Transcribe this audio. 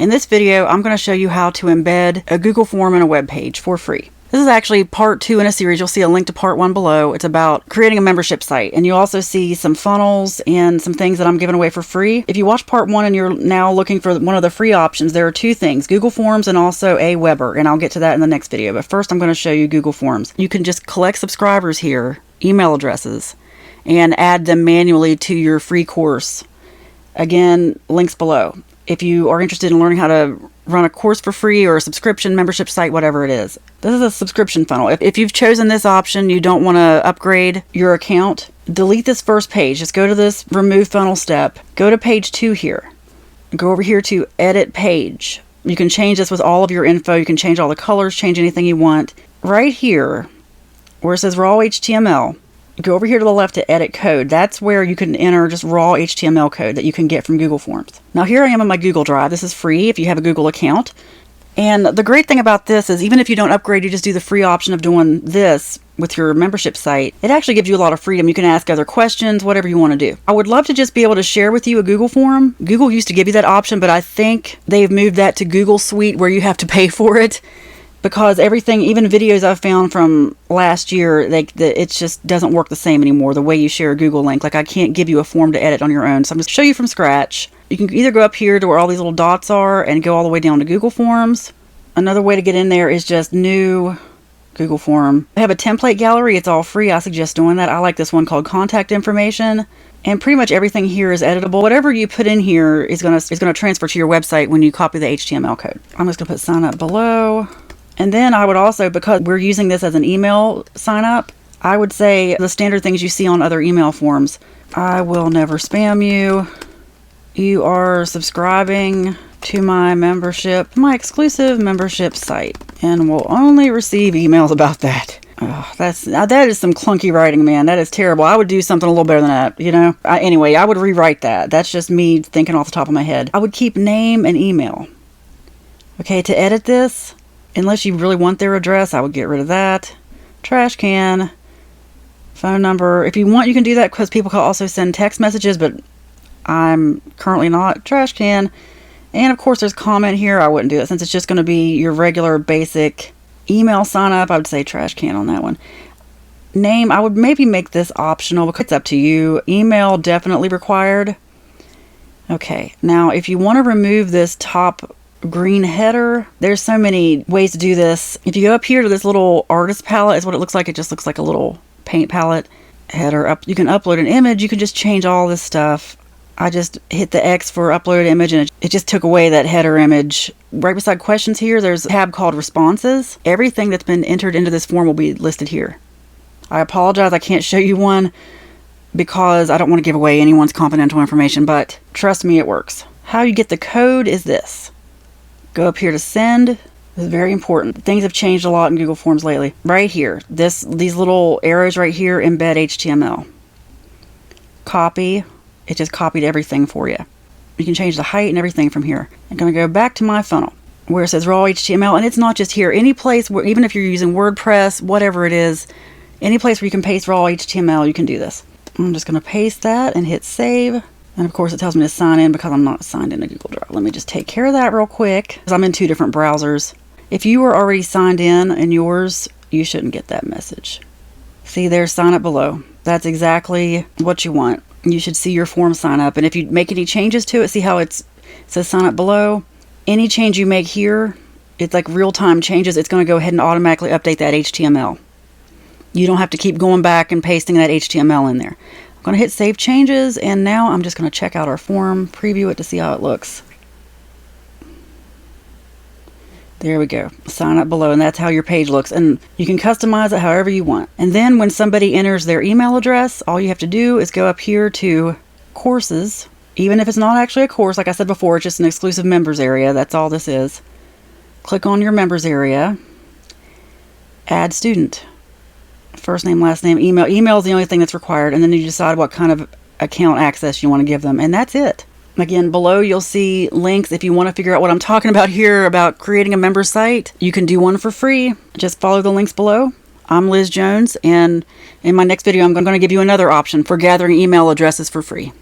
In this video, I'm going to show you how to embed a Google form in a web page for free. This is actually part 2 in a series. You'll see a link to part 1 below. It's about creating a membership site. And you'll also see some funnels and some things that I'm giving away for free. If you watch part 1 and you're now looking for one of the free options, there are 2 things, Google Forms and also Aweber. And I'll get to that in the next video. But first, I'm going to show you Google Forms. You can just collect subscribers here, email addresses, and add them manually to your free course. Again, links below. If you are interested in learning how to run a course for free or a subscription membership site, whatever it is. This is a subscription funnel. If you've chosen this option, you don't want to upgrade your account, delete this first page. Just go to this remove funnel step. Go to page 2 here. Go over here to edit page. You can change this with all of your info. You can change all the colors, change anything you want. Right here, where it says raw HTML, go over here to the left to edit code. That's where you can enter just raw HTML code that you can get from Google Forms. Now here I am on my Google Drive. This is free if you have a Google account. And the great thing about this is even if you don't upgrade, you just do the free option of doing this with your membership site. It actually gives you a lot of freedom. You can ask other questions, whatever you want to do. I would love to just be able to share with you a Google form. Google used to give you that option, but I think they've moved that to Google Suite where you have to pay for it. Because everything, even videos I've found from last year, it just doesn't work the same anymore, the way you share a Google link. Like I can't give you a form to edit on your own. So I'm just show you from scratch. You can either go up here to where all these little dots are and go all the way down to Google Forms. Another way to get in there is just new Google Form. I have a template gallery. It's all free. I suggest doing that. I like this one called contact information. And pretty much everything here is editable. Whatever you put in here is going to transfer to your website when you copy the HTML code. I'm just going to put sign up below. And then I would also, because we're using this as an email sign up, I would say the standard things you see on other email forms. I will never spam you. You are subscribing to my exclusive membership site, and will only receive emails about that. Oh, that is some clunky writing, man. That is terrible. I would do something a little better than that, you know? Anyway, I would rewrite that. That's just me thinking off the top of my head. I would keep name and email. Okay, to edit this, unless you really want their address, I would get rid of that. Trash can, phone number. If you want, you can do that because people can also send text messages, but I'm currently not. Trash can. And of course, there's comment here. I wouldn't do that since it's just going to be your regular basic email sign up. I would say trash can on that one. Name, I would maybe make this optional because it's up to you. Email, definitely required. Okay, now if you want to remove this top green header, there's so many ways to do this. If you go up here to this little artist palette, is what it looks like. It just looks like a little paint palette. Header up. You can upload an image. You can just change all this stuff. I just hit the X for uploaded image and it just took away that header image. Right beside questions here, there's a tab called responses. Everything that's been entered into this form will be listed here. I apologize, I can't show you one because I don't want to give away anyone's confidential information, but trust me, it works. How you get the code is this. Go up here to send. This is very important. Things have changed a lot in Google Forms lately. Right here, these little arrows right here embed HTML. Copy. It just copied everything for you. You can change the height and everything from here. I'm going to go back to my funnel where it says raw HTML, and it's not just here. Any place where, even if you're using WordPress, whatever it is, any place where you can paste raw HTML, you can do this. I'm just going to paste that and hit save. And of course it tells me to sign in because I'm not signed into Google Drive. Let me just take care of that real quick because I'm in 2 different browsers. If you were already signed in yours, you shouldn't get that message. See, there's sign up below. That's exactly what you want. You should see your form sign up. And if you make any changes to it, see how it says sign up below. Any change you make here, it's like real-time changes. It's going to go ahead and automatically update that HTML. You don't have to keep going back and pasting that HTML in there. I'm going to hit save changes, and now I'm just going to check out our form, preview it to see how it looks. There we go. Sign up below, and that's how your page looks. And you can customize it however you want. And then when somebody enters their email address, all you have to do is go up here to courses. Even if it's not actually a course, like I said before, it's just an exclusive members area. That's all this is. Click on your members area. Add student. First name, last name, email. Email is the only thing that's required. And then you decide what kind of account access you want to give them. And that's it. Again, below you'll see links if you want to figure out what I'm talking about here about creating a member site. You can do one for free. Just follow the links below. I'm Liz Jones, and in my next video I'm going to give you another option for gathering email addresses for free.